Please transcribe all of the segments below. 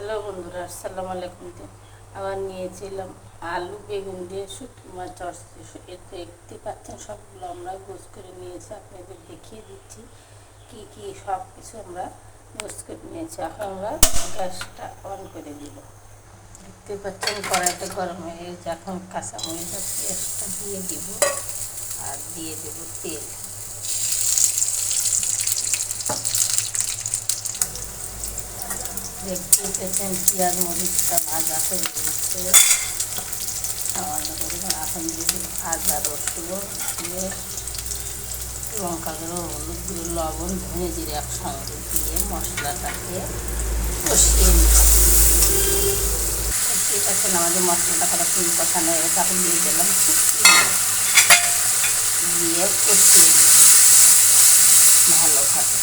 Hello বন্ধুরা, আসসালামু আলাইকুম। আবার নিয়েছিলাম আলু বেগুন দিয়ে শুটকি মাছ চড়ছে। এতে দেখতে পাচ্ছেন সবগুলো আমরা গোছ করে নিয়েছি। আপনাদের দেখিয়ে দিচ্ছি কি কি সব কিছু আমরা গোছ করে নিয়েছি। এখন আমরা গ্যাসটা অন করে দিব। দেখতে পাচ্ছেন কড়াইতে গরম হয়ে গেছে। এখন কাঁচামরিচের পেস্টটা দিয়ে দিব আর দিয়ে দেব তেল। দেখতে পেয়েছেন পেঁয়াজ মরিচটা ভাজা করে দিচ্ছে সামান্য পরিমাণ। এখন দিয়ে দিন আদা রসুন পেস্ট, লঙ্কা গুঁড়ো, হলুদ গুঁড়ো, লবণ, ধনে জিরে একসঙ্গে দিয়ে মশলাটাকে কষিয়ে নিতে। ঠিক আছে, আমাদের মশলাটা খারাপ কষানো হয়ে গেছে। এখন দিয়ে দিলাম শুটকি দিয়ে কষিয়ে ভালোভাবে।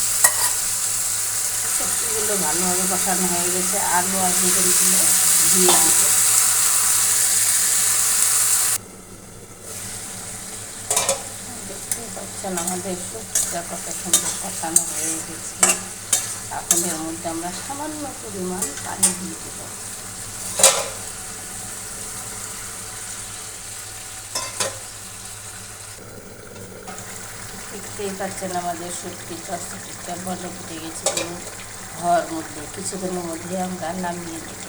সবজিগুলো ভালোভাবে কষানো হয়ে গেছে। আলু আর বেগুনগুলো দিয়ে দিব। দেখতে পাচ্ছেন আমাদের সবজিটা কত সুন্দর কষানো হয়ে গেছে। এখন এর মধ্যে আমরা সামান্য পরিমাণ পানি দিয়ে দেব। দেখতেই পাচ্ছেন আমাদের শুটকি চচ্চড়িটা বলে ফুটে গেছে ঘর মধ্যে। কিছুক্ষণের মধ্যে আমরা নামিয়ে দেব।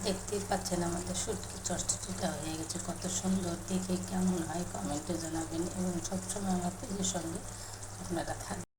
দেখতেই পাচ্ছেন আমাদের শুটকি চচ্চড়িটা হয়ে গেছে। কত সুন্দর দেখে কেমন হয় কমেন্টে জানাবেন এবং সবসময় আমার পেজের সঙ্গে আপনারা থাকবেন।